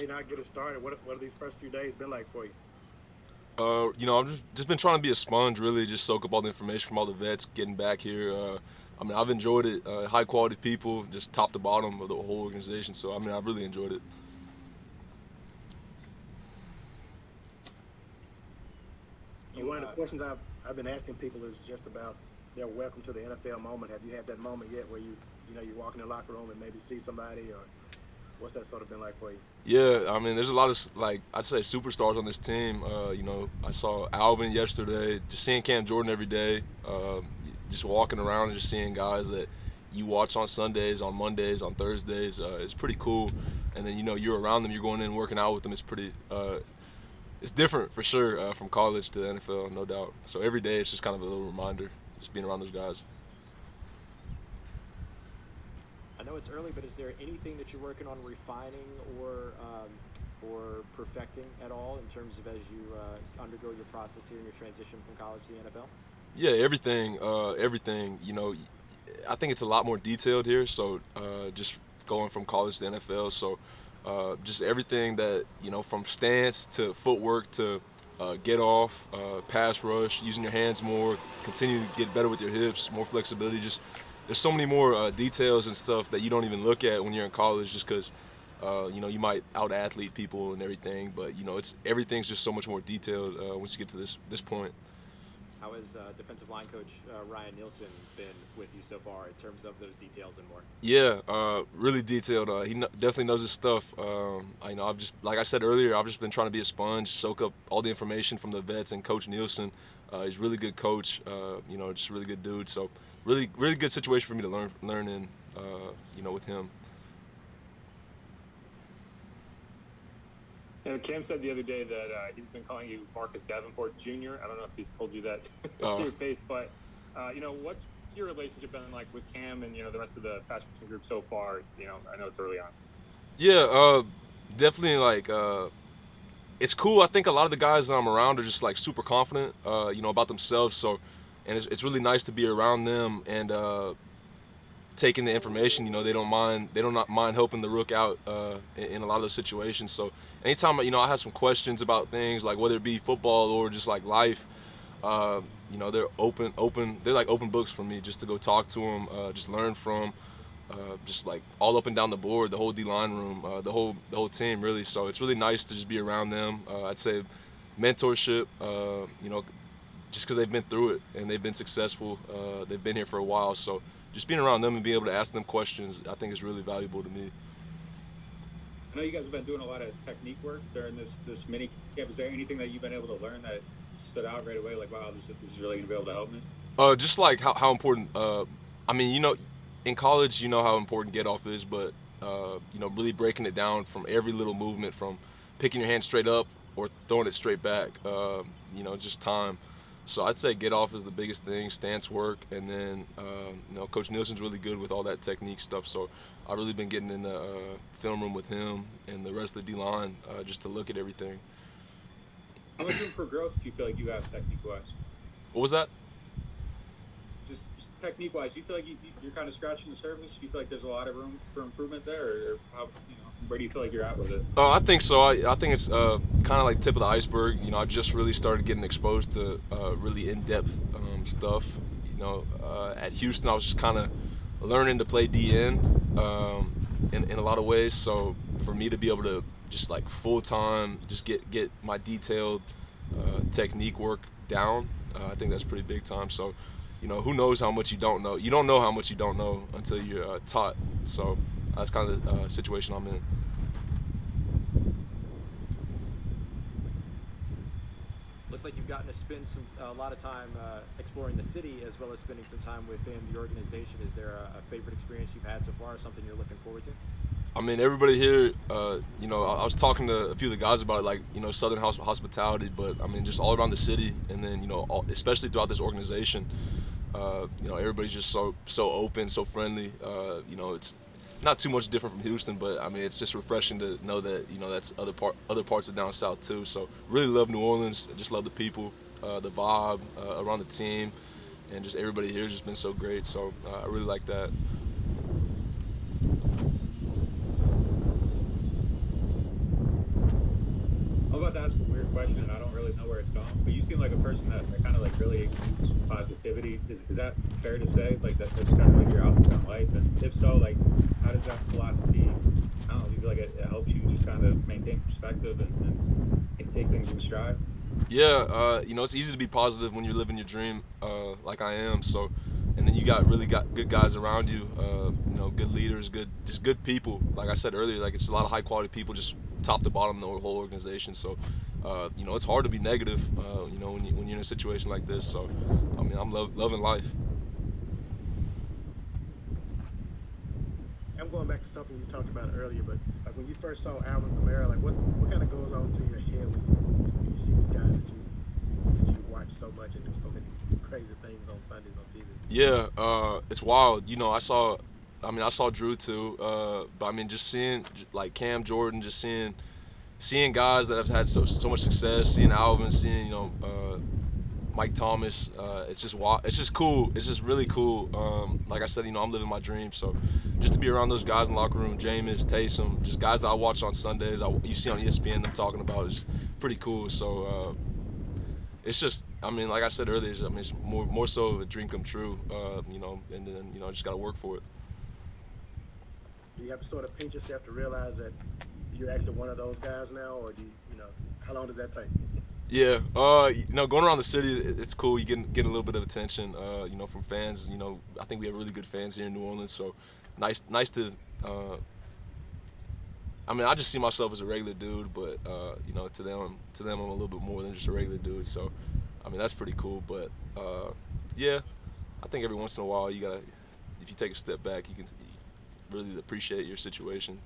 Payton, get it started. What have these first few days been like for you? I've just been trying to be a sponge, really, just soak up all the information from all the vets getting back here. I've enjoyed it. High quality people, just top to bottom of the whole organization. So, I've really enjoyed it. And one of the questions I've been asking people is just about their welcome to the NFL moment. Have you had that moment yet where you walk in the locker room and maybe see somebody, or what's that sort of been like for you? Yeah, there's a lot of I'd say superstars on this team. I saw Alvin yesterday. Just seeing Cam Jordan every day. Just walking around and just seeing guys that you watch on Sundays, on Mondays, on Thursdays. It's pretty cool. And then you're around them. You're going in and working out with them. It's pretty. It's different for sure from college to the NFL, no doubt. So every day it's just kind of a little reminder, just being around those guys. I know it's early, but is there anything that you're working on refining or perfecting at all in terms of as you undergo your process here in your transition from college to the NFL? Yeah, everything, everything. I think it's a lot more detailed here. So just going from college to NFL, so just everything that from stance to footwork to get off, pass rush, using your hands more, continue to get better with your hips, more flexibility. Just there's so many more details and stuff that you don't even look at when you're in college, just because you might out athlete people and everything. But it's everything's just so much more detailed once you get to this point. How has defensive line coach Ryan Nielsen been with you so far in terms of those details and more? Yeah, really detailed. He definitely knows his stuff. I've just, like I said earlier, I've just been trying to be a sponge, soak up all the information from the vets and Coach Nielsen. He's a really good coach. Just a really good dude. So really, really good situation for me to learn in. With him. Cam said the other day that he's been calling you Marcus Davenport Jr. I don't know if he's told you that to your face, but what's your relationship been like with Cam and the rest of the pass rushing group so far? I know it's early on. Yeah, definitely. It's cool. I think a lot of the guys that I'm around are just super confident, about themselves. So, and it's really nice to be around them and taking the information. They don't mind. They don't not mind helping the rook out in a lot of those situations. So, anytime I have some questions about things, like whether it be football or just life, they're open. They're like open books for me, just to go talk to them, just learn from, just all up and down the board, the whole D-line room, the whole team, really. So it's really nice to just be around them. I'd say mentorship, just because they've been through it and they've been successful. They've been here for a while, so just being around them and being able to ask them questions, I think is really valuable to me. I know you guys have been doing a lot of technique work during this mini camp. Is there anything that you've been able to learn that stood out right away? Like, wow, this is really going to be able to help me? Just how important. In college, how important get off is, but really breaking it down from every little movement, from picking your hand straight up or throwing it straight back. Just time. So I'd say get off is the biggest thing, stance work, and then Coach Nielsen's really good with all that technique stuff. So I've really been getting in the film room with him and the rest of the D-line just to look at everything. How much room for growth do you feel like you have technique-wise? What was that? Just technique-wise, do you feel like you're kind of scratching the surface? Do you feel like there's a lot of room for improvement there, or how, where do you feel like you're at with it? I think so. I think it's kind of like tip of the iceberg. I just really started getting exposed to really in-depth stuff. At Houston, I was just kind of learning to play D-end in a lot of ways. So for me to be able to just full-time, just get my detailed technique work down, I think that's pretty big time. So, who knows how much you don't know? You don't know how much you don't know until you're taught. So that's kind of the situation I'm in. Looks like you've gotten to spend a lot of time exploring the city as well as spending some time within the organization. Is there a favorite experience you've had so far, or something you're looking forward to? Everybody here, I was talking to a few of the guys about it, Southern hospitality, but just all around the city, and then, especially throughout this organization, everybody's just so open, so friendly. It's not too much different from Houston, but it's just refreshing to know that that's other parts of down south too. So really love New Orleans. I just love the people, the vibe around the team, and just everybody here has just been so great. So I really like that. about to ask a weird question, and I don't really know where it's going. But you seem like a person that kind of like really exudes positivity. Is that fair to say? Like that's kind of like your outlook on life. And if so, like how does that philosophy? I don't know. Do you feel like it helps you just kind of maintain perspective and take things in stride? Yeah, you know, it's easy to be positive when you're living your dream, like I am. So, and then you got good guys around you, you know, good leaders, just good people. Like I said earlier, like it's a lot of high quality people, just top to bottom, the whole organization. So, you know, it's hard to be negative, you know, when you're in a situation like this. So, I mean, I'm loving life. I'm going back to something you talked about earlier, but like when you first saw Alvin Kamara, like what kind of goes on through your head when you see these guys that you watch so much and do so many crazy things on Sundays on TV? Yeah, it's wild. You know, I mean, I saw Drew too, but I mean, just seeing like Cam Jordan, just seeing guys that have had so much success, seeing Alvin, seeing Mike Thomas, it's just cool. It's just really cool. Like I said, you know, I'm living my dream. So just to be around those guys in the locker room, Jameis, Taysom, just guys that I watch on Sundays, you see on ESPN them talking about, is pretty cool. So it's just, I mean, like I said earlier, I mean, it's more so of a dream come true. You know, and then, you know, I just got to work for it. Do you have to sort of pinch yourself to realize that you're actually one of those guys now, or you know, how long does that take? Yeah, you know, going around the city, it's cool. You get a little bit of attention, you know, from fans. You know, I think we have really good fans here in New Orleans, so nice to. I mean, I just see myself as a regular dude, but you know, to them, I'm a little bit more than just a regular dude. So, I mean, that's pretty cool. But yeah, I think every once in a while, if you take a step back, you can really appreciate your situation.